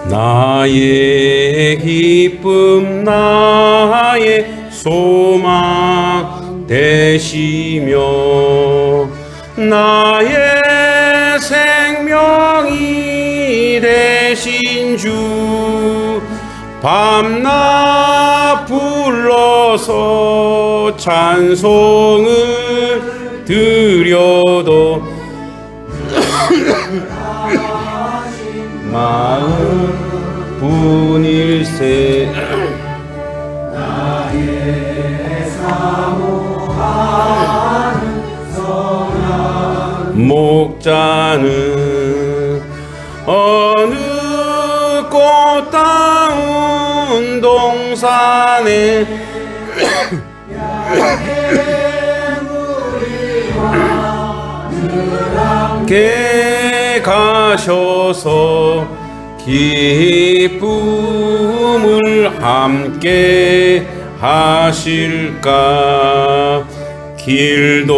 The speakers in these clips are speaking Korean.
나의 기쁨 나의 소망 되시며 나의 생명이 되신 주 밤낮 불러서 찬송을 드려도 마음 분일세 나의 사모하는 선한 목자는 어느 꽃다운 동산에 함께 가셔서 기쁨을 함께 하실까. 길도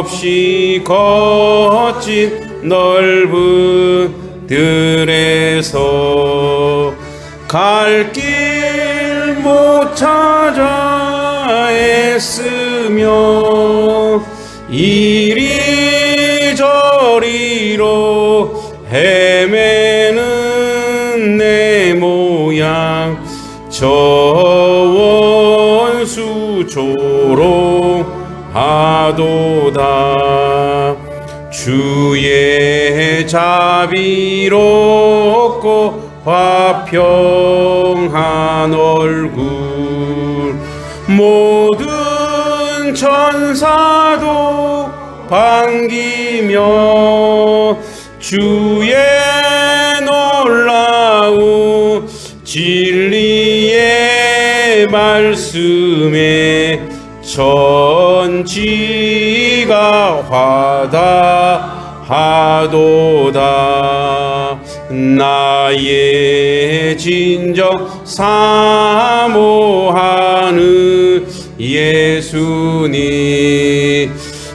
없이 거친 넓은 들에서 갈 길 못 찾아 애쓰며 이리저리로 헤매는 내 모양 저 원수 조롱하도다. 주의 자비롭고 화평한 얼굴 모든 천사도 반기며 주의 놀라운 진리의 말씀에 천지가 화답하도다. 나의 진정 사모하는 예수님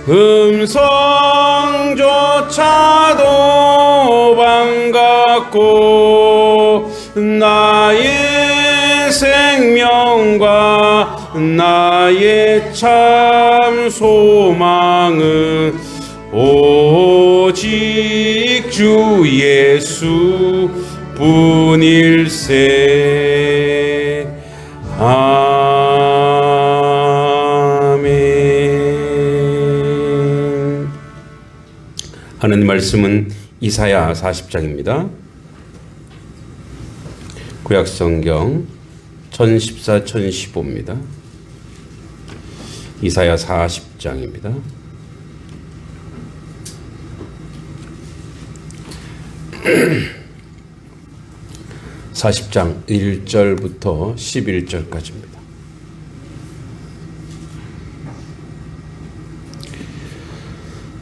음성조차도 반갑고 나의 생명과 나의 참 소망은 오직 주 예수 뿐일세. 아멘. 하는 말씀은 이사야 40장입니다. 구약성경 1014, 1015입니다. 이사야 40장입니다. (40장) 1절부터 11절까지입니다.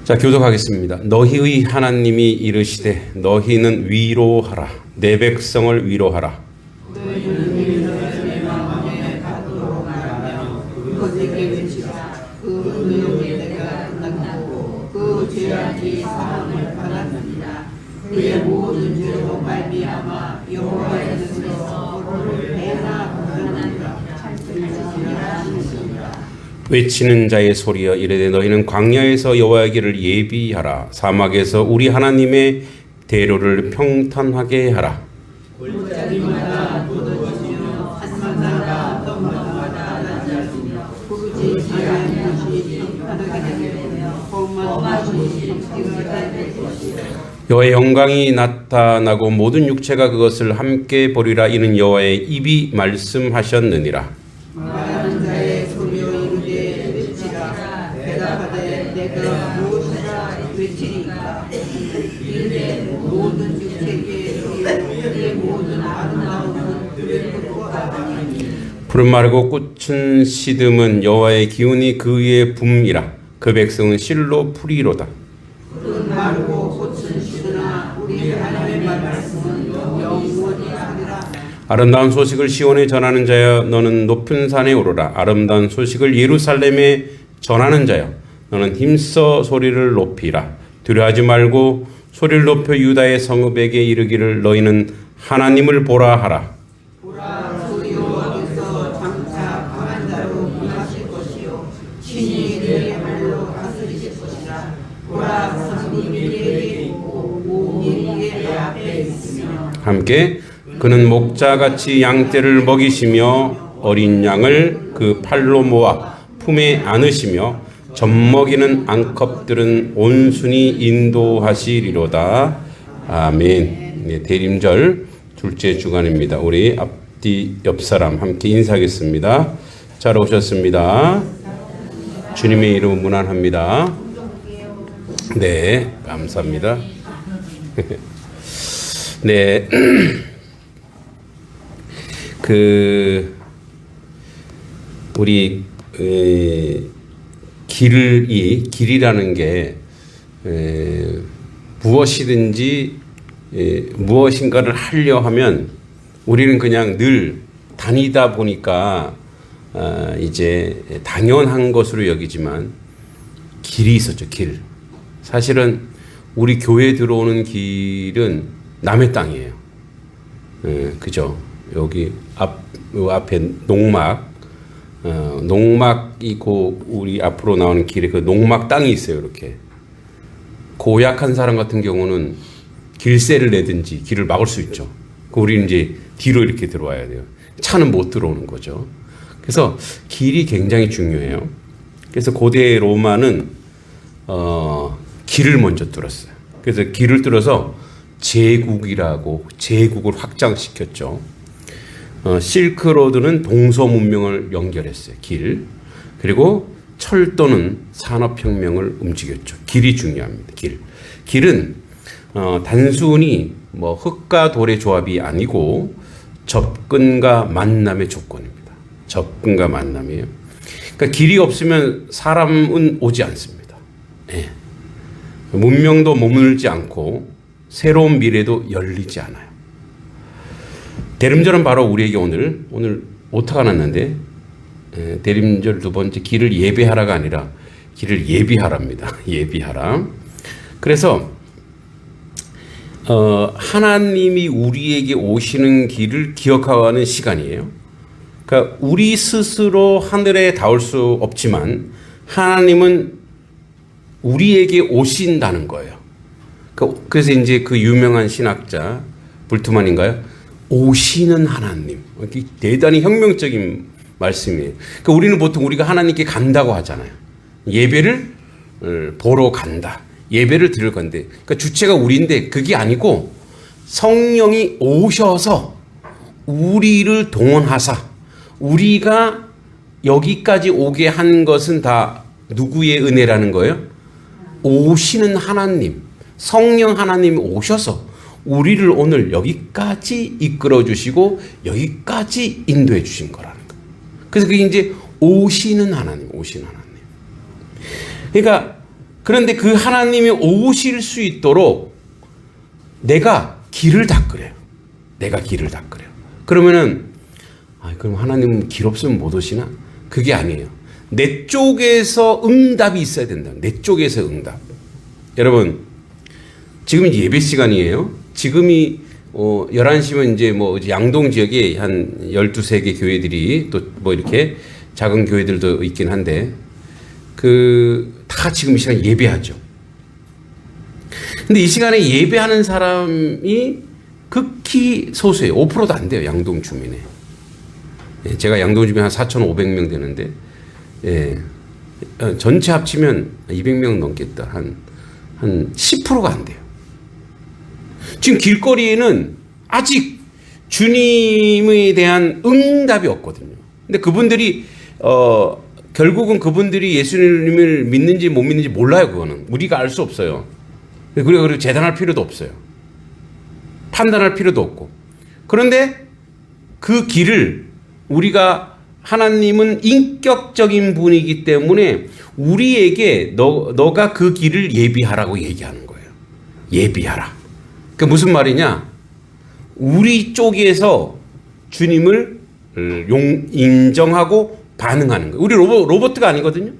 자, 교독하겠습니다. 너희의 하나님이 이르시되 너희는 위로하라. 내 백성을 위로하라. 그의 모든 죄로 말미암아 여호와의 손에서 그를 배나 벗어나니라. 외치는 자의 소리여 이르되 너희는 광야에서 여호와의 길을 예비하라. 사막에서 우리 하나님의 대로를 평탄하게 하라. 골짜기마다 쏟아지며 산마다 덤마다 낮아지며 푸르지 자연 것이 바닥에 되며 험한 곳이 지어다 될 것이요 여호와의 영광이 나타나고 모든 육체가 그것을 함께 보리라. 이는 여호와의 입이 말씀하셨느니라. 말하는 자의 소리여 이르되 외치라. 대답하되 내가 무엇이라 외치리까. 이르되 모든 육체의 의 모든 아름다움은 들의 꽃과 같으니 푸른 마르고 꽃은 시듬은 여호와의 기운이 그 위에 붐이라. 그 백성은 실로 풀이로다. 푸른 마르고 꽃은 시드나 우리 하나님의 말씀은 영원히 하리라. 아름다운 소식을 시온에 전하는 자여 너는 높은 산에 오르라. 아름다운 소식을 예루살렘에 전하는 자여 너는 힘써 소리를 높이라. 두려워하지 말고 소리를 높여 유다의 성읍에게 이르기를 너희는 하나님을 보라 하라. 보라 주 여호와께서 장차 강한 자로 임하실 것이요 친히 내 발로 다스리실 것이라. 보라 성이 내게 있고 오온이 내 앞에 있으며. 함께 그는 목자같이 양떼를 먹이시며 어린 양을 그 팔로 모아 품에 안으시며 젖먹이는 암컷들은 온순히 인도하시리로다. 아멘. 네, 대림절 둘째 주간입니다. 우리 앞뒤 옆사람 함께 인사하겠습니다. 잘 오셨습니다. 주님의 이름 문안합니다. 네, 감사합니다. 네, 우리 길이라는 게 무엇이든지 무엇인가를 하려 하면 우리는 그냥 늘 다니다 보니까 이제 당연한 것으로 여기지만 길이 있었죠. 길. 사실은 우리 교회 들어오는 길은 남의 땅이에요. 그죠? 여기 앞에 농막이고 우리 앞으로 나오는 길에 그 농막 땅이 있어요. 이렇게 고약한 사람 같은 경우는 길세를 내든지 길을 막을 수 있죠. 우리는 이제 뒤로 이렇게 들어와야 돼요. 차는 못 들어오는 거죠. 그래서 길이 굉장히 중요해요. 그래서 고대 로마는 길을 먼저 뚫었어요. 그래서 길을 뚫어서 제국을 확장시켰죠. 실크로드는 동서 문명을 연결했어요. 길. 그리고 철도는 산업혁명을 움직였죠. 길이 중요합니다. 길은 단순히 뭐 흙과 돌의 조합이 아니고 접근과 만남의 조건입니다. 접근과 만남이에요. 그러니까 길이 없으면 사람은 오지 않습니다. 네. 문명도 머물지 않고 새로운 미래도 열리지 않아요. 대림절은 바로 우리에게 오늘 오타가 났는데 대림절 두 번째 길을 예배하라가 아니라 길을 예비하랍니다. 예비하라. 그래서 하나님이 우리에게 오시는 길을 기억하는 시간이에요. 그러니까 우리 스스로 하늘에 닿을 수 없지만 하나님은 우리에게 오신다는 거예요. 그래서 이제 그 유명한 신학자 불트만인가요? 오시는 하나님. 대단히 혁명적인 말씀이에요. 그러니까 우리는 보통 우리가 하나님께 간다고 하잖아요. 예배를 보러 간다. 예배를 드릴 건데, 그러니까 주체가 우리인데 그게 아니고 성령이 오셔서 우리를 동원하사 우리가 여기까지 오게 한 것은 다 누구의 은혜라는 거예요? 오시는 하나님, 성령 하나님이 오셔서 우리를 오늘 여기까지 이끌어 주시고 여기까지 인도해 주신 거라는 거예요. 그래서 그게 이제 오시는 하나님. 그러니까 그런데 그 하나님이 오실 수 있도록 내가 길을 닦으래요. 그러면은 그럼 하나님은 길 없으면 못 오시나? 그게 아니에요. 내 쪽에서 응답이 있어야 된다. 내 쪽에서 응답. 여러분, 지금 예배 시간이에요. 지금이 11시면 이제 뭐 양동 지역에 한 12-13개 교회들이 또 뭐 이렇게 작은 교회들도 있긴 한데 다 지금 이 시간에 예배하죠. 근데 이 시간에 예배하는 사람이 극히 소수예요. 5%도 안 돼요. 양동 주민에. 제가 양동 주민 한 4,500명 되는데 전체 합치면 200명 넘겠다. 한 10%가 안 돼요. 지금 길거리에는 아직 주님에 대한 응답이 없거든요. 근데 그분들이 결국은 그분들이 예수님을 믿는지 못 믿는지 몰라요. 그거는 우리가 알 수 없어요. 그리고 재단할 필요도 없어요. 판단할 필요도 없고. 그런데 그 길을 우리가 하나님은 인격적인 분이기 때문에 우리에게 너가 그 길을 예비하라고 얘기하는 거예요. 예비하라. 그 무슨 말이냐? 우리 쪽에서 주님을 인정하고 반응하는 거예요. 우리 로봇가 아니거든요.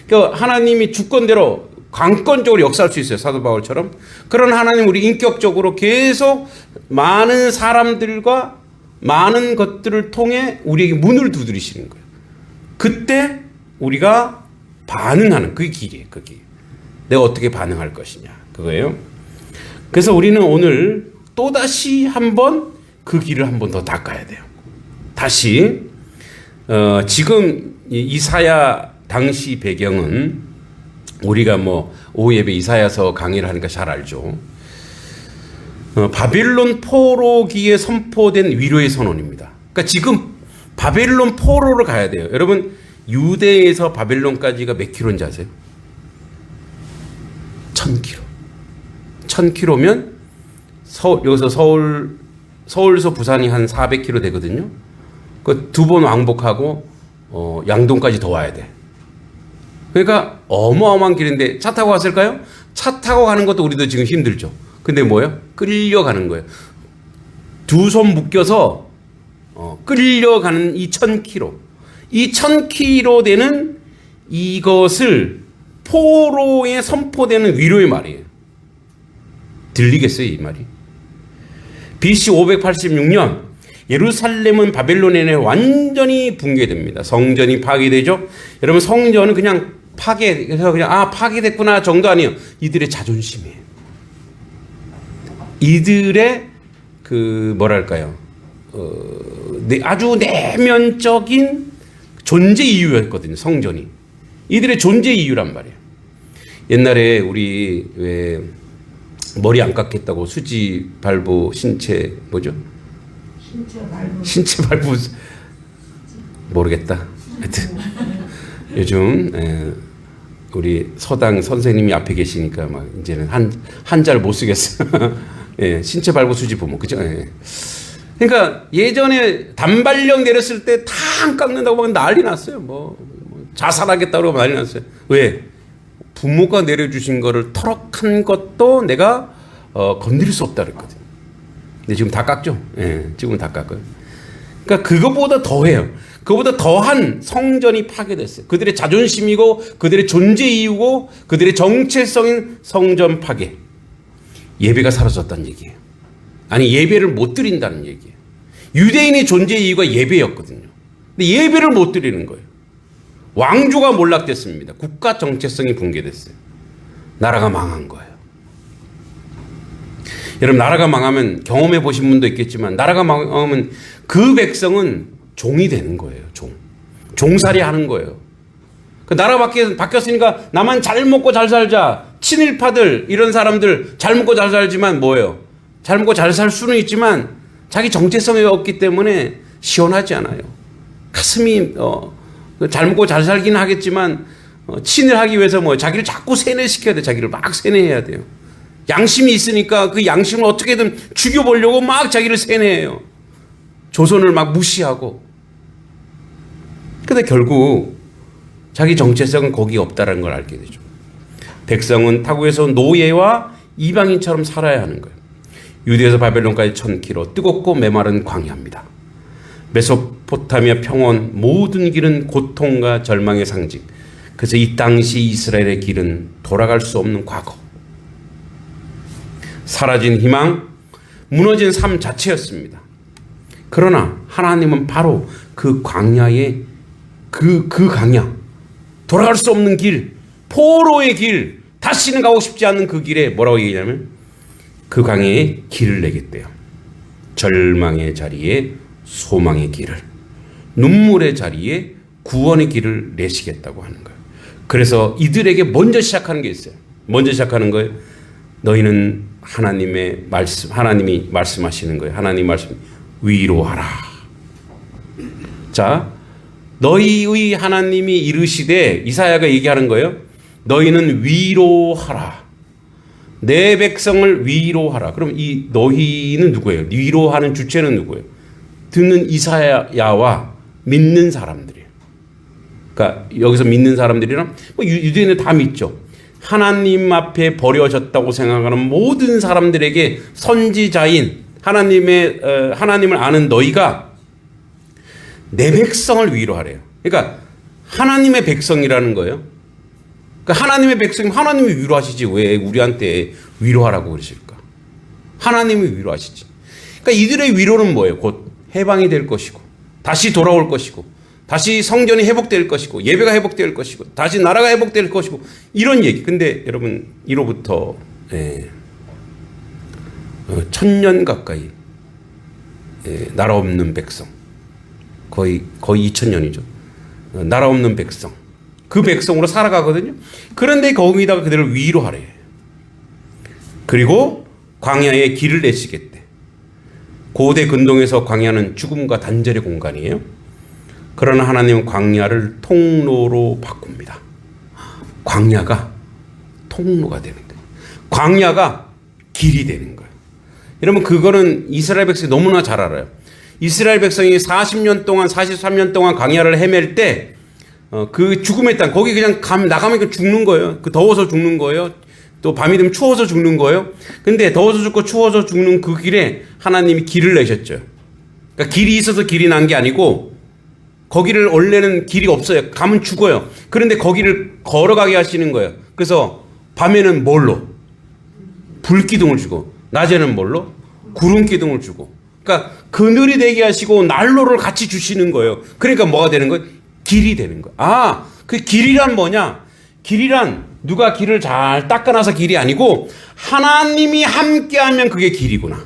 그러니까 하나님이 주권대로 강권적으로 역사할 수 있어요. 사도 바울처럼. 그런 하나님 우리 인격적으로 계속 많은 사람들과 많은 것들을 통해 우리에게 문을 두드리시는 거예요. 그때 우리가 반응하는 그게 길이에요. 그게 내가 어떻게 반응할 것이냐 그거예요. 그래서 우리는 오늘 또다시 한번 그 길을 한 번 더 닦아야 돼요. 다시 지금 이사야 당시 배경은 우리가 뭐 오후 예배 이사야서 강의를 하니까 잘 알죠. 바벨론 포로기에 선포된 위로의 선언입니다. 그러니까 지금 바벨론 포로를 가야 돼요. 여러분 유대에서 바벨론까지가 몇 킬로인지 아세요? 1000킬로. 1000킬로면 여기서 서울서 부산이 한 400킬로 되거든요. 그 2번 왕복하고 양동까지 더 와야 돼. 그러니까 어마어마한 길인데 차 타고 갔을까요? 차 타고 가는 것도 우리도 지금 힘들죠. 근데 뭐예요? 끌려가는 거예요. 두 손 묶여서 끌려가는 이 1000km. 이 1000km 되는 이것을 포로에 선포되는 위로의 말이에요. 들리겠어요, 이 말이? BC 586년 예루살렘은 바벨론에 완전히 붕괴됩니다. 성전이 파괴되죠. 여러분 성전은 그냥 파괴해서 그냥 파괴됐구나 정도 아니에요. 이들의 자존심이에요. 이들의 그 뭐랄까요? 아주 내면적인 존재 이유였거든요. 성전이 이들의 존재 이유란 말이에요. 옛날에 우리 왜 머리 안 깎겠다고 수지 발부 신체 뭐죠? 신체 발부 모르겠다. 하여튼 요즘 우리 서당 선생님이 앞에 계시니까 막 이제는 한자를 못 쓰겠어요. 예, 신체 발부 수지 부모 그죠? 예. 그러니까 예전에 단발령 내렸을 때 다 안 깎는다고 막 난리 났어요. 뭐 자살하겠다고 난리 났어요. 왜? 부모가 내려주신 거를 터럭한 것도 내가 건드릴 수 없다 그랬거든요. 근데 지금 다 깎죠. 예, 지금은 다 깎아요. 그러니까 그거보다 더해요. 그거보다 더한 성전이 파괴됐어요. 그들의 자존심이고 그들의 존재 이유고 그들의 정체성인 성전 파괴. 예배가 사라졌다는 얘기예요. 아니 예배를 못 드린다는 얘기예요. 유대인의 존재 이유가 예배였거든요. 근데 예배를 못 드리는 거예요. 왕조가 몰락됐습니다. 국가 정체성이 붕괴됐어요. 나라가 망한 거예요. 여러분 나라가 망하면 경험해 보신 분도 있겠지만 나라가 망하면 그 백성은 종이 되는 거예요. 종살이 하는 거예요. 그 나라 바뀌었으니까 나만 잘 먹고 잘 살자. 친일파들 이런 사람들 잘 먹고 잘 살지만 뭐예요? 잘 먹고 잘 살 수는 있지만 자기 정체성이 없기 때문에 시원하지 않아요. 가슴이 잘 먹고 잘 살긴 하겠지만 친일하기 위해서 뭐 자기를 자꾸 세뇌시켜야 돼. 자기를 막 세뇌해야 돼요. 양심이 있으니까 그 양심을 어떻게든 죽여보려고 막 자기를 세뇌해요. 조선을 막 무시하고. 근데 결국 자기 정체성은 거기 없다는 걸 알게 되죠. 백성은 타국에서 노예와 이방인처럼 살아야 하는 거예요. 유대에서 바벨론까지 1000km 뜨겁고 메마른 광야입니다. 메소포타미아 평원 모든 길은 고통과 절망의 상징. 그래서 이 당시 이스라엘의 길은 돌아갈 수 없는 과거. 사라진 희망, 무너진 삶 자체였습니다. 그러나 하나님은 바로 그 광야의 그 광야, 돌아갈 수 없는 길, 포로의 길, 다시는 가고 싶지 않은 그 길에 뭐라고 얘기하냐면 그 광야에 길을 내겠대요. 절망의 자리에 소망의 길을, 눈물의 자리에 구원의 길을 내시겠다고 하는 거예요. 그래서 이들에게 먼저 시작하는 게 있어요. 먼저 시작하는 거예요. 너희는 하나님의 말씀, 하나님이 말씀하시는 거예요. 하나님 말씀, 위로하라. 자, 너희의 하나님이 이르시되, 이사야가 얘기하는 거예요. 너희는 위로하라. 내 백성을 위로하라. 그럼 이 너희는 누구예요? 위로하는 주체는 누구예요? 듣는 이사야와 믿는 사람들이에요. 그러니까 여기서 믿는 사람들이란 뭐 유대인은 다 믿죠. 하나님 앞에 버려졌다고 생각하는 모든 사람들에게 선지자인 하나님을 아는 너희가 내 백성을 위로하래요. 그러니까 하나님의 백성이라는 거예요. 그러니까 하나님의 백성이 하나님이 위로하시지 왜 우리한테 위로하라고 그러실까? 하나님이 위로하시지. 그러니까 이들의 위로는 뭐예요? 곧 해방이 될 것이고 다시 돌아올 것이고 다시 성전이 회복될 것이고 예배가 회복될 것이고 다시 나라가 회복될 것이고 이런 얘기. 근데 여러분 이로부터 1000년 가까이 나라 없는 백성 거의 2000년이죠. 나라 없는 백성 그 백성으로 살아가거든요. 그런데 거기다가 그들을 위로하래. 그리고 광야에 길을 내시겠대. 고대 근동에서 광야는 죽음과 단절의 공간이에요. 그러나 하나님은 광야를 통로로 바꿉니다. 광야가 통로가 되는 거예요. 광야가 길이 되는 거예요. 여러분 그거는 이스라엘 백성이 너무나 잘 알아요. 이스라엘 백성이 40년 동안 43년 동안 광야를 헤맬 때 그 죽음의 땅 거기 그냥 나가면 죽는 거예요. 그 더워서 죽는 거예요. 또 밤이 되면 추워서 죽는 거예요. 근데 더워서 죽고 추워서 죽는 그 길에 하나님이 길을 내셨죠. 그러니까 길이 있어서 길이 난 게 아니고 거기를 원래는 길이 없어요. 가면 죽어요. 그런데 거기를 걸어가게 하시는 거예요. 그래서 밤에는 뭘로? 불기둥을 주고 낮에는 뭘로? 구름기둥을 주고. 그러니까 그늘이 되게 하시고 난로를 같이 주시는 거예요. 그러니까 뭐가 되는 거예요? 길이 되는 거예요. 아, 그 길이란 뭐냐? 길이란 누가 길을 잘 닦아놔서 길이 아니고 하나님이 함께하면 그게 길이구나.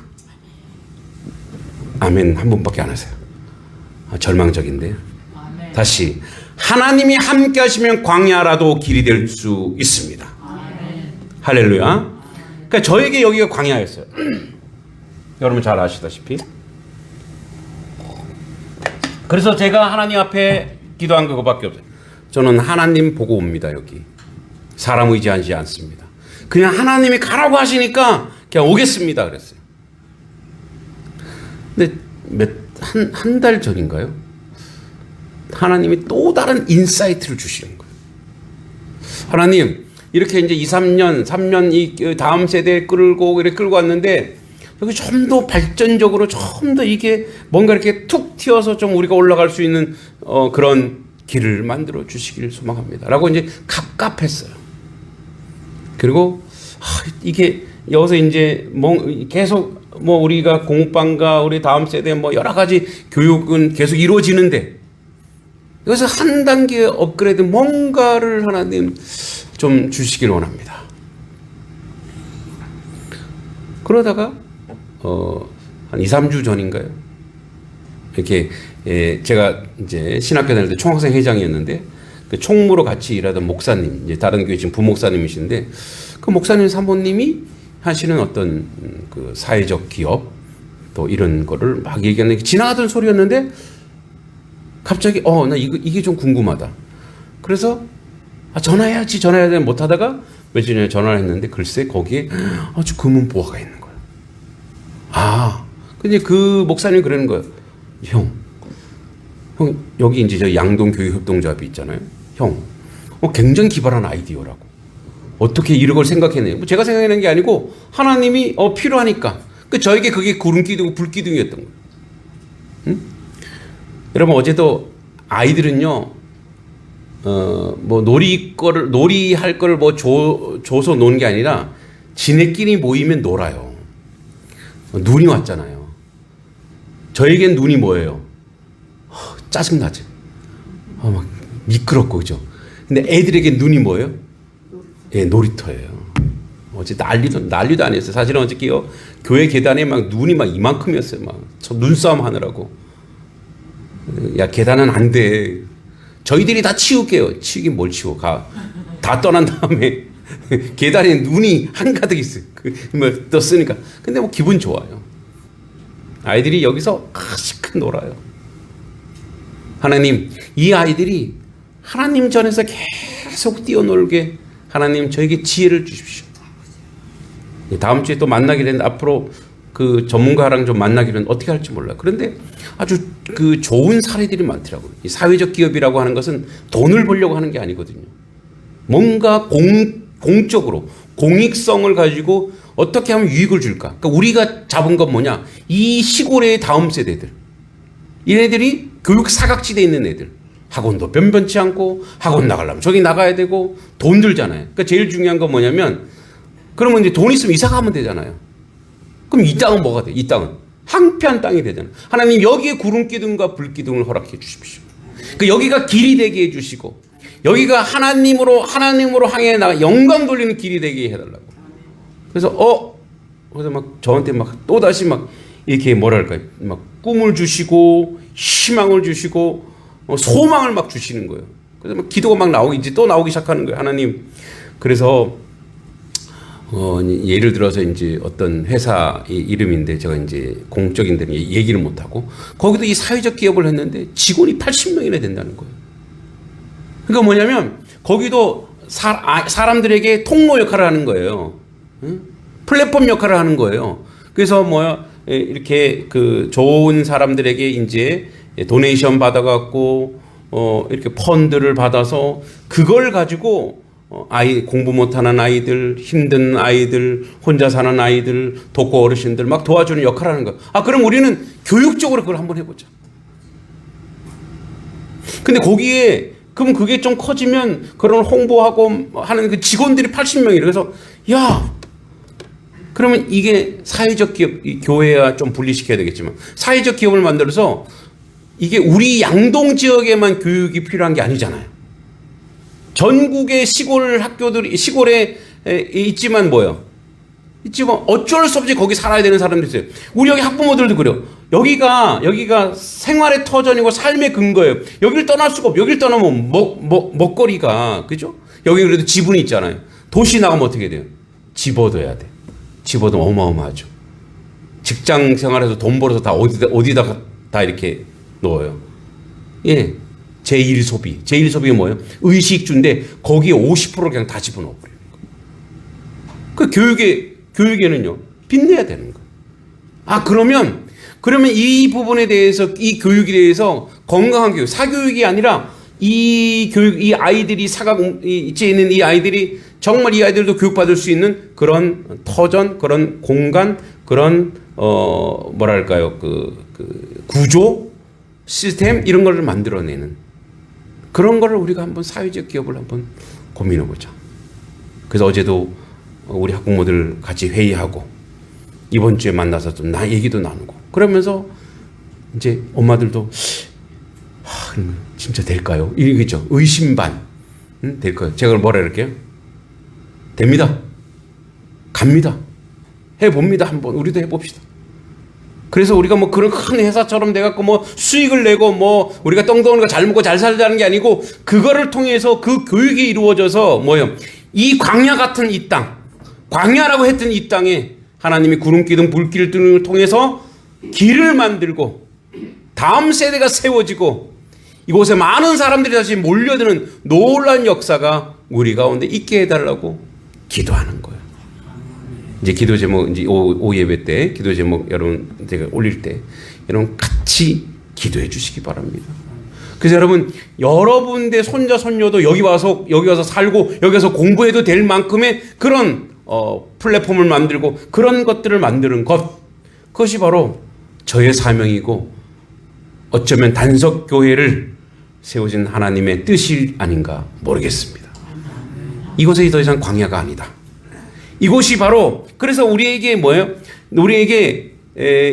아멘 한 번밖에 안 하세요. 절망적인데요. 아멘. 다시 하나님이 함께하시면 광야라도 길이 될 수 있습니다. 아멘. 할렐루야. 그러니까 저에게 여기가 광야였어요. 여러분 잘 아시다시피. 그래서 제가 하나님 앞에 기도한 그거밖에 없어요. 저는 하나님 보고 옵니다. 여기 사람 의지하지 않습니다. 그냥 하나님이 가라고 하시니까 그냥 오겠습니다 그랬어요. 근데 한 달 전인가요? 하나님이 또 다른 인사이트를 주시는 거예요. 하나님 이렇게 이제 2, 3년 이 다음 세대에 끌고 왔는데 여기 좀 더 발전적으로 좀 더 이게 뭔가 이렇게 툭 튀어서 좀 우리가 올라갈 수 있는 그런 길을 만들어 주시기를 소망합니다. 라고 이제 갑갑했어요. 그리고 이게 여기서 이제 계속 우리가 공부방과 우리 다음 세대 여러 가지 교육은 계속 이루어지는데 여기서 한 단계 업그레이드 뭔가를 하나님 좀 주시길 원합니다. 그러다가 한 2, 3주 전인가요? 이렇게 제가 이제 신학교 다닐 때 총학생 회장이었는데 그 총무로 같이 일하던 목사님, 이제 다른 교회 지금 부목사님이신데 그 목사님 사모님이 하시는 어떤 그 사회적 기업 또 이런 거를 막 얘기하는 게 지나가던 소리였는데 갑자기 나 이게 좀 궁금하다. 그래서 전화해야 돼 못 하다가 며칠 전에 전화를 했는데 글쎄 거기에 아주 금은 보화가 있는 거예요. 근데 그 목사님이 그러는 거예요. 형 여기 이제 저 양동 교육협동조합이 있잖아요. 형 굉장히 기발한 아이디어라고. 어떻게 이런 걸 생각해내요? 제가 생각해낸 게 아니고 하나님이 필요하니까. 저에게 그게 구름기둥, 불기둥이었던 거예요. 응? 여러분 어제도 아이들은요, 놀이할 거를 줘서 노는 게 아니라 지네끼리 모이면 놀아요. 눈이 왔잖아요. 저에겐 눈이 뭐예요? 짜증나지. 막 미끄럽고 그죠. 근데 애들에게 눈이 뭐예요? 놀이터예요. 어제 난리도 아니었어요. 사실은 어저께요 교회 계단에 막 눈이 막 이만큼이었어요. 막 저 눈싸움 하느라고. 야 계단은 안 돼. 저희들이 다 치울게요. 치우긴 뭘 치워. 다 떠난 다음에 계단에 눈이 한가득 있어요. 떴으니까. 근데 기분 좋아요. 아이들이 여기서 시큰 놀아요. 하나님 이 아이들이 하나님 전에서 계속 뛰어놀게 하나님 저에게 지혜를 주십시오. 다음 주에 또 만나기로 했는데 앞으로 그 전문가랑 좀 만나기로 했는데 어떻게 할지 몰라요. 그런데 아주 그 좋은 사례들이 많더라고요. 이 사회적 기업이라고 하는 것은 돈을 벌려고 하는 게 아니거든요. 뭔가 공적으로 공익성을 가지고 어떻게 하면 유익을 줄까. 그러니까 우리가 잡은 건 뭐냐. 이 시골의 다음 세대들. 얘네들이 교육 사각지대에 있는 애들. 학원도 변변치 않고 학원 나가려면 저기 나가야 되고 돈 들잖아요. 그러니까 제일 중요한 건 뭐냐면 그러면 이제 돈 있으면 이사 가면 되잖아요. 그럼 이 땅은 뭐가 돼? 이 땅은 황폐한 땅이 되잖아요. 하나님 여기에 구름 기둥과 불 기둥을 허락해 주십시오. 그 여기가 길이 되게 해 주시고 여기가 하나님으로 향해 나가 영광 돌리는 길이 되게 해달라고. 그래서 그래서 막 저한테 막 또 다시 막 이렇게 뭐랄까요? 막 꿈을 주시고 희망을 주시고 소망을 막 주시는 거예요. 그래서 막 기도가 막 나오기 또 나오기 시작하는 거예요. 하나님. 그래서 예를 들어서 이제 어떤 회사 이름인데 제가 이제 공적인 데는 얘기를 못 하고 거기도 이 사회적 기업을 했는데 직원이 80명이나 된다는 거예요. 그러니까 뭐냐면 거기도 사람들에게 통로 역할을 하는 거예요. 플랫폼 역할을 하는 거예요. 그래서 이렇게 그 좋은 사람들에게 이제 도네이션 받아갖고 이렇게 펀드를 받아서 그걸 가지고 공부 못하는 아이들, 힘든 아이들, 혼자 사는 아이들, 독거 어르신들 막 도와주는 역할을 하는 거예요. 그럼 우리는 교육적으로 그걸 한번 해보자. 근데 그럼 그게 좀 커지면 그런 홍보하고 하는 그 직원들이 80명이래. 그래서 그러면 이게 사회적 기업, 교회와 좀 분리시켜야 되겠지만 사회적 기업을 만들어서 이게 우리 양동 지역에만 교육이 필요한 게 아니잖아요. 전국의 시골에 있지만 있지만 어쩔 수 없이 거기 살아야 되는 사람들이 있어요. 우리 여기 학부모들도 그래요. 여기가 생활의 터전이고 삶의 근거예요. 여기를 떠날 수가 없고 여기를 떠나면 먹거리가 그죠? 여기 그래도 지분이 있잖아요. 도시 나가면 어떻게 돼요? 집어둬야 돼. 집어도 어마어마하죠. 직장 생활에서 돈 벌어서 다 어디다가 다 이렇게 넣어요. 제1소비. 제1소비가 뭐예요? 의식주인데 거기에 50%를 그냥 다 집어넣어버려요. 그 교육에는요, 빚내야 되는 거예요. 그러면 이 부분에 대해서, 이 교육에 대해서 건강한 교육, 사교육이 아니라 이 아이들이 사각지에 있는 이 아이들이 정말 이 아이들도 교육받을 수 있는 그런 터전, 그런 공간, 그런, 그 구조, 시스템, 이런 거를 만들어내는 그런 거를 우리가 한번 사회적 기업을 한번 고민해보자. 그래서 어제도 우리 학부모들 같이 회의하고 이번 주에 만나서 좀 얘기도 나누고 그러면서 이제 엄마들도 진짜 될까요? 이거죠. 의심 반. 될까요? 제가 뭐라 그럴게요? 됩니다. 갑니다. 해봅니다. 한번 우리도 해봅시다. 그래서 우리가 그런 큰 회사처럼 돼갖고 수익을 내고 우리가 똥덩어리가 잘 먹고 잘 살자는 게 아니고 그거를 통해서 그 교육이 이루어져서 이 광야 같은 이 땅, 광야라고 했던 이 땅에 하나님이 구름 기둥 불길 등을 통해서 길을 만들고 다음 세대가 세워지고 이곳에 많은 사람들이 다시 몰려드는 놀라운 역사가 우리 가운데 있게 해달라고 기도하는 거예요. 이제 기도 제목, 이제 오 예배 때 기도 제목 여러분 제가 올릴 때 여러분 같이 기도해 주시기 바랍니다. 그래서 여러분의 손자 손녀도 여기 와서 살고 여기 와서 공부해도 될 만큼의 그런 플랫폼을 만들고 그런 것들을 만드는 그것이 바로 저의 사명이고 어쩌면 단석 교회를 세우신 하나님의 뜻이 아닌가 모르겠습니다. 이곳에 더 이상 광야가 아니다. 이곳이 바로 그래서 우리에게 우리에게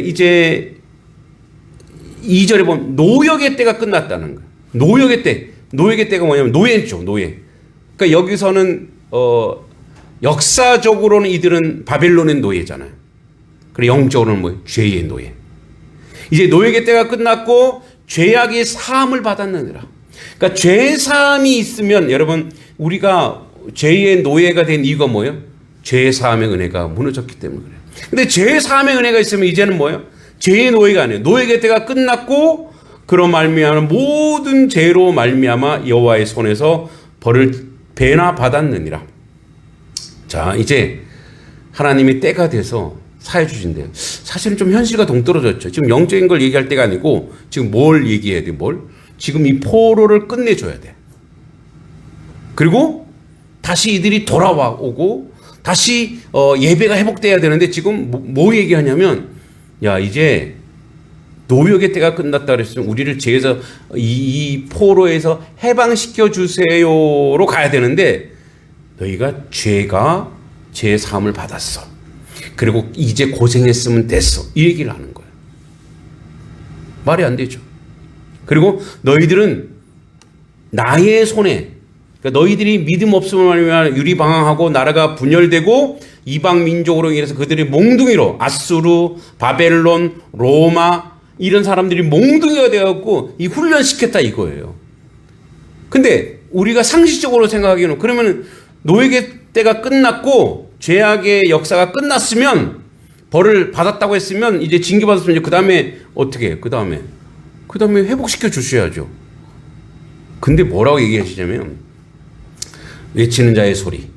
이제 2절에 보면 노역의 때가 끝났다는 거예요. 노역의 때가 뭐냐면 노예죠. 노예. 그러니까 여기서는 역사적으로는 이들은 바벨론의 노예잖아요. 그리고 영적으로는 죄의 노예. 이제 노역의 때가 끝났고 죄악의 사함을 받았느니라. 그러니까 죄 사함이 있으면 여러분 우리가 죄의 노예가 된 이유가 뭐예요? 죄의 사함의 은혜가 무너졌기 때문에 그래요. 근데 죄의 사함의 은혜가 있으면 이제는 죄의 노예가 아니에요. 노예의 때가 끝났고 그로 말미암아 모든 죄로 말미암아 여호와의 손에서 벌을 배나 받았느니라. 자, 이제 하나님이 때가 돼서 사해 주신대요. 사실은 좀 현실과 동떨어졌죠. 지금 영적인 걸 얘기할 때가 아니고 지금 뭘 얘기해야 돼? 지금 이 포로를 끝내줘야 돼. 그리고 다시 이들이 돌아오고 다시 예배가 회복돼야 되는데 지금 뭐 얘기하냐면 이제 노역의 때가 끝났다 그랬으면 우리를 죄에서 이 포로에서 해방시켜 주세요로 가야 되는데 너희가 죄의 사함을 받았어. 그리고 이제 고생했으면 됐어. 이 얘기를 하는 거예요. 말이 안 되죠. 그리고 너희들은 나의 손에, 그러니까 너희들이 믿음 없음을 말하면 유리방황하고 나라가 분열되고 이방 민족으로 인해서 그들이 몽둥이로 아수르, 바벨론, 로마 이런 사람들이 몽둥이가 되어갖고 이 훈련시켰다 이거예요. 근데 우리가 상식적으로 생각하기에는 그러면 노예의 때가 끝났고 죄악의 역사가 끝났으면 벌을 받았다고 했으면 이제 징계받았으면 이제 그 다음에 어떻게 해요? 그 다음에 회복시켜 주셔야죠. 근데 뭐라고 얘기하시냐면 외치는 자의 소리.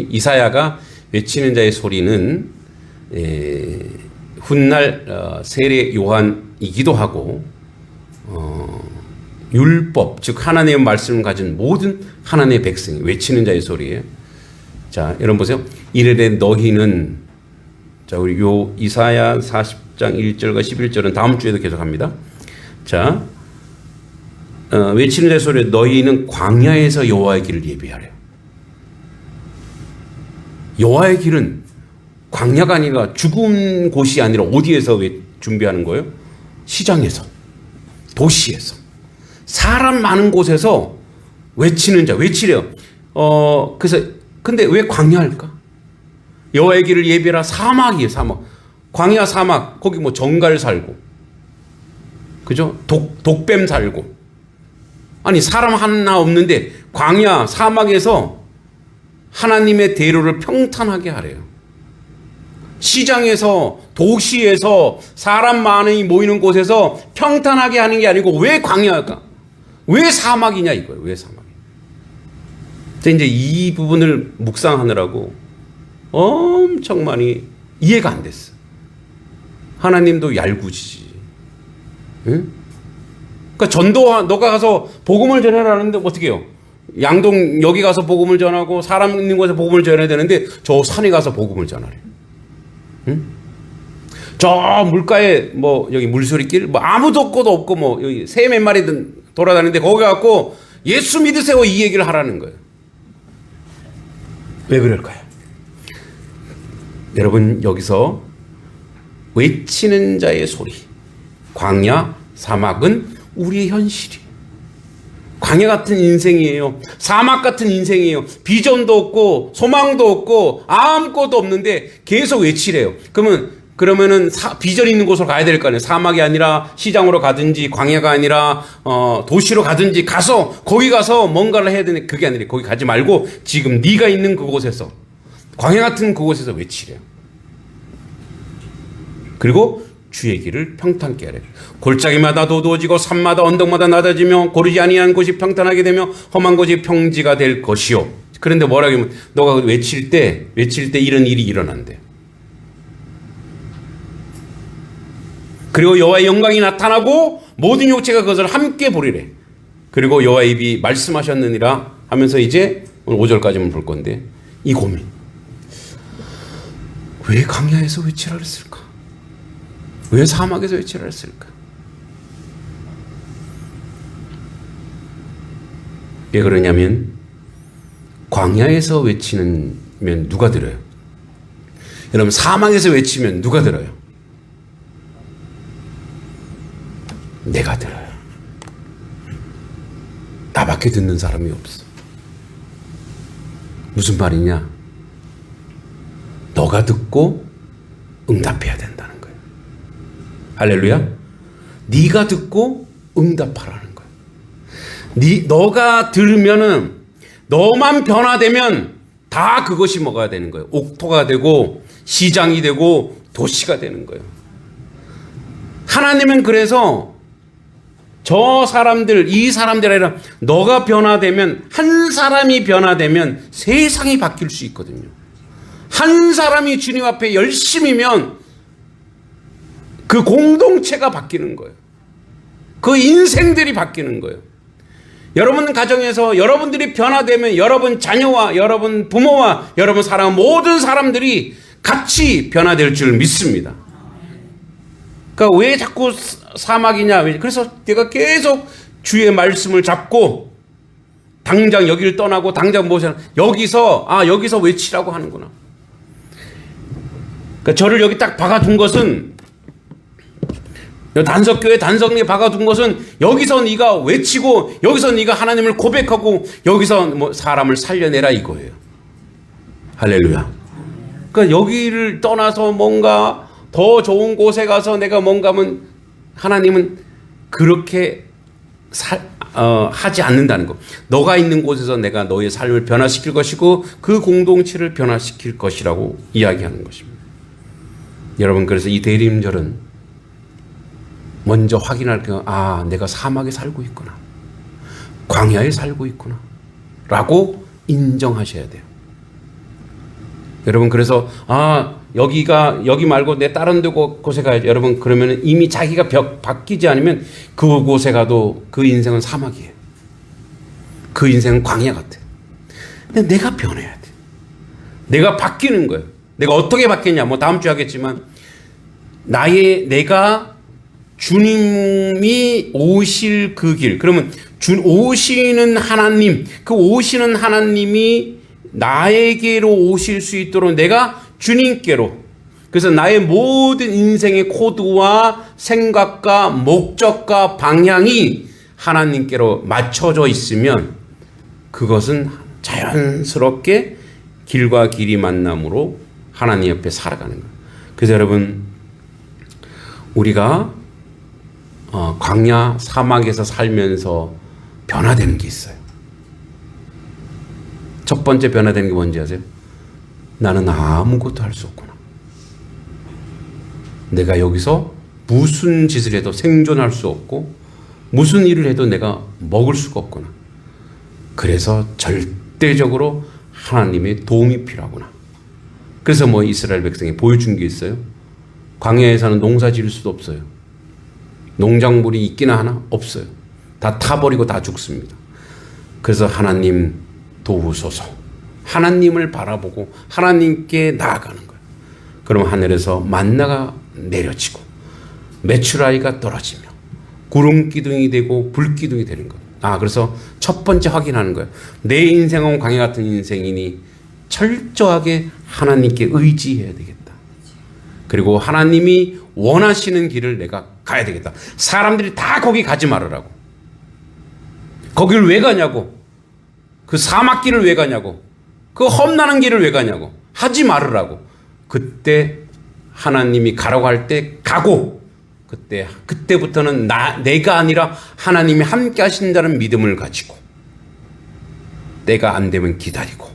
이사야가 외치는 자의 소리는 훗날 세례 요한이기도 하고 율법 즉 하나님의 말씀을 가진 모든 하나님의 백성이 외치는 자의 소리예요. 자, 여러분 보세요. 이르되 너희는, 자, 우리 요 이사야 40장 1절과 11절은 다음 주에도 계속합니다. 자, 외치는 자의 소리, 너희는 광야에서 여호와의 길을 예비하래요. 여호와의 길은 광야가 아니라 죽은 곳이 아니라 어디에서 준비하는 거예요? 시장에서, 도시에서, 사람 많은 곳에서 외치는 자, 외치래요. 그래서 근데 왜 광야일까? 여호와의 길을 예비하라. 사막이에요, 사막. 광야 사막, 거기 뭐 정갈 살고, 그죠? 독뱀 살고. 아니, 사람 하나 없는데 광야 사막에서 하나님의 대로를 평탄하게 하래요. 시장에서, 도시에서, 사람 많이 모이는 곳에서 평탄하게 하는 게 아니고 왜 광야일까? 왜 사막이냐 이거예요. 왜 사막이냐. 이제 이 부분을 묵상하느라고 엄청 많이 이해가 안 됐어. 하나님도 얄궂으지. 응? 그러니까 전도, 너가 가서 복음을 전하라는데 어떻게 해요? 양동 여기 가서 복음을 전하고 사람 있는 곳에 복음을 전해야 되는데 저 산에 가서 복음을 전하래. 응? 저 물가에 뭐 여기 물소리길 뭐 아무도 없고 뭐 여기 새 몇 마리든 돌아다니는데 거기 갖고 예수 믿으세요 이 얘기를 하라는 거예요. 왜 그럴까요? 여러분, 여기서 외치는 자의 소리, 광야, 사막은 우리의 현실이에요. 광야 같은 인생이에요. 사막 같은 인생이에요. 비전도 없고 소망도 없고 아무것도 없는데 계속 외치래요. 그러면은 비전 있는 곳으로 가야 될 거 아니에요. 사막이 아니라 시장으로 가든지 광야가 아니라 도시로 가든지 가서 거기 가서 뭔가를 해야 되는데 그게 아니라 거기 가지 말고 지금 네가 있는 그곳에서 광야 같은 그곳에서 외치래요. 그리고 주의 길을 평탄케 하래. 골짜기마다 도두어지고 산마다 언덕마다 낮아지며 고르지 아니한 곳이 평탄하게 되며 험한 곳이 평지가 될 것이요. 그런데 뭐라고 하면 너가 외칠 때 이런 일이 일어난대. 그리고 여호와의 영광이 나타나고 모든 육체가 그것을 함께 보리래. 그리고 여호와의 입이 말씀하셨느니라 하면서 이제 오늘 5절까지만 볼 건데 이 고민. 왜 광야에서 외치라 그랬을까? 왜 사막에서 외치라 했을까? 왜 그러냐면 광야에서 외치면 누가 들어요? 여러분, 사막에서 외치면 누가 들어요? 내가 들어요. 나밖에 듣는 사람이 없어. 무슨 말이냐? 너가 듣고 응답해야 된다는 거예요. 할렐루야. 네가 듣고 응답하라는 거예요. 너가 들으면은 너만 변화되면 다 그것이 뭐가 되는 거예요. 옥토가 되고 시장이 되고 도시가 되는 거예요. 하나님은 그래서 저 사람들, 이 사람들 아니라 너가 변화되면, 한 사람이 변화되면 세상이 바뀔 수 있거든요. 한 사람이 주님 앞에 열심이면 그 공동체가 바뀌는 거예요. 그 인생들이 바뀌는 거예요. 여러분 가정에서 여러분들이 변화되면 여러분 자녀와 여러분 부모와 여러분 사랑하는 모든 사람들이 같이 변화될 줄 믿습니다. 여러분 가정에서 여러분들이 변화되면 여러분 자녀와 여러분 부모와 여러분 사랑하는 모든 사람들이 같이 변화될 줄 믿습니다. 여러분 사랑하는 모든 사람들이 같이 변화될 줄 믿습니다. 여러분 가정에서 여러분 부모와 여러분 사랑하는 모든 사람들이 같이 변화될 줄 믿습니다. 그러니까 왜 자꾸 사막이냐? 그래서 내가 계속 주의 말씀을 잡고 당장 여기를 떠나고 당장 여기서 외치라고 하는구나. 그러니까 저를 여기 딱 박아둔 것은, 단석교회 단석리에 박아둔 것은 여기서 네가 외치고 여기서 네가 하나님을 고백하고 여기서 뭐 사람을 살려내라 이거예요. 할렐루야. 그러니까 여기를 떠나서 뭔가 더 좋은 곳에 가서 내가 뭔가 하면 하나님은 그렇게 하지 않는다는 거. 너가 있는 곳에서 내가 너의 삶을 변화시킬 것이고 그 공동체를 변화시킬 것이라고 이야기하는 것입니다. 여러분, 그래서 이 대림절은 먼저 확인할 거, 내가 사막에 살고 있구나, 광야에 살고 있구나 라고 인정하셔야 돼요. 여러분, 그래서 여기 말고 내 다른 데 곳에 가야지. 여러분, 그러면 이미 자기가 바뀌지 않으면 그곳에 가도 그 인생은 사막이에요. 그 인생은 광야 같아. 근데 내가 변해야 돼. 내가 바뀌는 거예요. 내가 어떻게 바뀌냐? 뭐 다음 주에 하겠지만, 내가 주님이 오실 그 길. 그러면 오시는 하나님, 그 오시는 하나님이 나에게로 오실 수 있도록 내가 주님께로, 그래서 나의 모든 인생의 코드와 생각과 목적과 방향이 하나님께로 맞춰져 있으면 그것은 자연스럽게 길과 길이 만남으로 하나님 옆에 살아가는 거예요. 그래서 여러분, 우리가 광야 사막에서 살면서 변화되는 게 있어요. 첫 번째 변화되는 게 뭔지 아세요? 나는 아무것도 할 수 없구나. 내가 여기서 무슨 짓을 해도 생존할 수 없고 무슨 일을 해도 내가 먹을 수가 없구나. 그래서 절대적으로 하나님의 도움이 필요하구나. 그래서 뭐 이스라엘 백성이 보여준 게 있어요. 광야에서는 농사 지을 수도 없어요. 농작물이 있기나 하나? 없어요. 다 타버리고 다 죽습니다. 그래서 하나님 도우소서, 하나님을 바라보고 하나님께 나아가는 거예요. 그럼 하늘에서 만나가 내려지고 메추라기가 떨어지며 구름 기둥이 되고 불 기둥이 되는 거예요. 그래서 첫 번째 확인하는 거예요. 내 인생은 광야 같은 인생이니 철저하게 하나님께 의지해야 되겠다. 그리고 하나님이 원하시는 길을 내가 가야 되겠다. 사람들이 다 거기 가지 말으라고. 거기를 왜 가냐고. 그 사막길을 왜 가냐고. 그 험난한 길을 왜 가냐고. 하지 말으라고. 그때 하나님이 가라고 할 때 가고, 그때부터는 내가 아니라 하나님이 함께 하신다는 믿음을 가지고 내가 안 되면 기다리고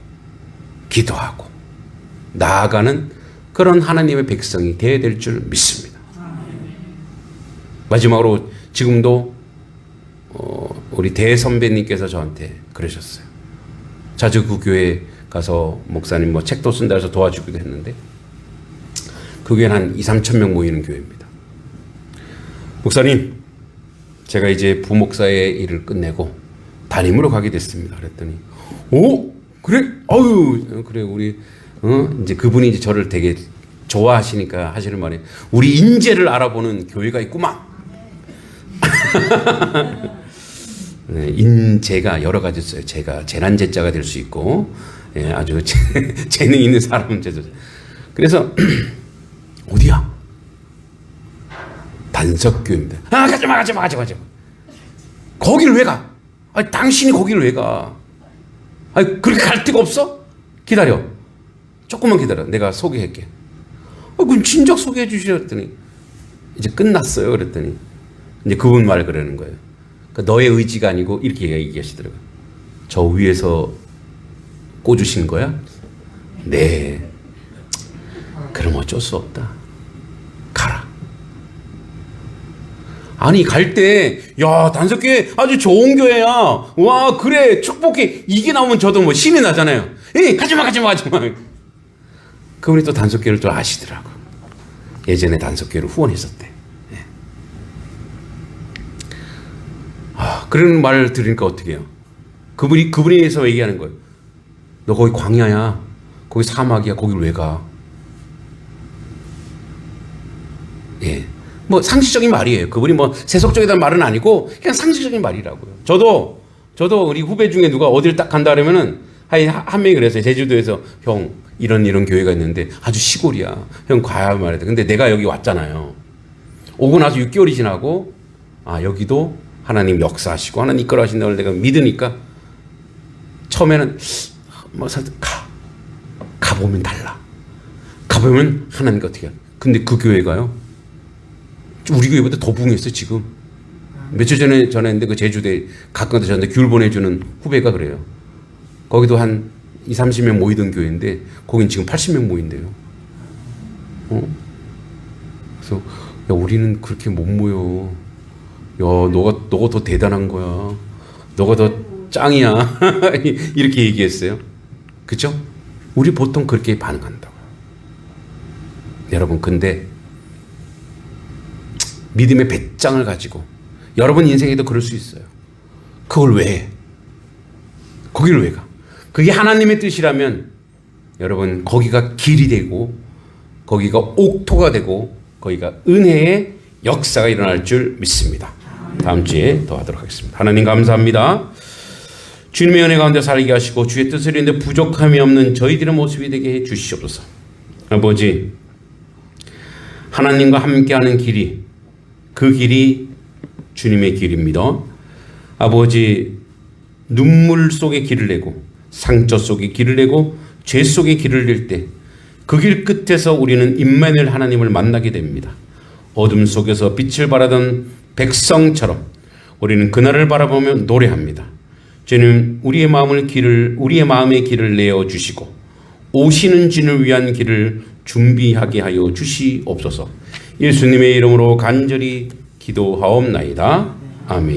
기도하고 나아가는 그런 하나님의 백성이 되어야 될 줄 믿습니다. 마지막으로 지금도 우리 대선배님께서 저한테 그러셨어요. 자주 그 교회 가서 목사님 뭐 책도 쓴다 해서 도와주기도 했는데 그 교회는 한 2-3천 명 모이는 교회입니다. 목사님, 제가 이제 부목사의 일을 끝내고 담임으로 가게 됐습니다. 그랬더니 그래? 그래, 우리 이제 그분이 이제 저를 되게 좋아하시니까 하시는 말이, 우리 인재를 알아보는 교회가 있구만. 네, 인재가 여러 가지 있어요. 제가 재난제자가 될 수 있고, 아주 재능 있는 사람은 제자. 그래서 어디야? 단석교입니다. 가지마. 거기를 왜 가? 당신이 거기를 왜 가? 그렇게 갈 데가 없어? 기다려. 조금만 기다려. 내가 소개할게. 그럼 진작 소개해 주시랬더니 이제 끝났어요. 그랬더니 이제 그분 말 그러는 거예요. 그러니까 너의 의지가 아니고 이렇게 얘기하시더라고요. 저 위에서 꽂으신 거야? 네. 그럼 어쩔 수 없다. 가라. 아니, 갈 때, 단석교회 아주 좋은 교회야. 와, 그래, 축복해. 이게 나오면 저도 뭐 신이 나잖아요. 가지마. 그분이 또 단석교회를 또 아시더라고. 예전에 단석교회를 후원했었대. 네. 그런 말을 들으니까 어떻게 해요? 그분이서 얘기하는 거예요. 너 거기 광야야. 거기 사막이야. 거기를 왜 가? 예. 뭐 상식적인 말이에요. 그분이 뭐 세속적이다는 말은 아니고 그냥 상식적인 말이라고요. 저도 우리 후배 중에 누가 어딜 딱 간다 그러면은 한 명이 그랬어요. 제주도에서 형 이런 교회가 있는데 아주 시골이야. 형 가야 말해야 돼. 근데 내가 여기 왔잖아요. 오고 나서 6개월이 지나고 여기도 하나님 역사하시고 하나님 이끌어 하신다고 내가 믿으니까 처음에는 뭐 가보면 달라. 가보면 하나님과 어떻게 해. 근데 그 교회가요. 우리 교회보다 더 부흥했어요 지금. 며칠 전에 했는데 그 제주도에 가까운 데 저한테 귤 보내주는 후배가 그래요. 거기도 한 20-30명 모이던 교회인데 거긴 지금 80명 모인대요. 그래서 야 우리는 그렇게 못 모여. 야 너가 더 대단한 거야. 너가 더 짱이야. 이렇게 얘기했어요. 그죠? 우리 보통 그렇게 반응한다고요. 여러분 근데 믿음의 배짱을 가지고 여러분 인생에도 그럴 수 있어요. 그걸 왜 해? 거기를 왜 가? 그게 하나님의 뜻이라면 여러분 거기가 길이 되고 거기가 옥토가 되고 거기가 은혜의 역사가 일어날 줄 믿습니다. 다음 주에 더 하도록 하겠습니다. 하나님 감사합니다. 주님의 은혜 가운데 살게 하시고 주의 뜻을 이루는데 부족함이 없는 저희들의 모습이 되게 해 주시옵소서. 아버지 하나님과 함께하는 길이 그 길이 주님의 길입니다. 아버지 눈물 속에 길을 내고 상처 속에 길을 내고 죄 속에 길을 낼 때 그 길 끝에서 우리는 임마누엘 하나님을 만나게 됩니다. 어둠 속에서 빛을 바라던 백성처럼 우리는 그날을 바라보며 노래합니다. 주님 우리의 마음의 길을 내어 주시고 오시는 주님을 위한 길을 준비하게 하여 주시옵소서. 예수님의 이름으로 간절히 기도하옵나이다. 아멘.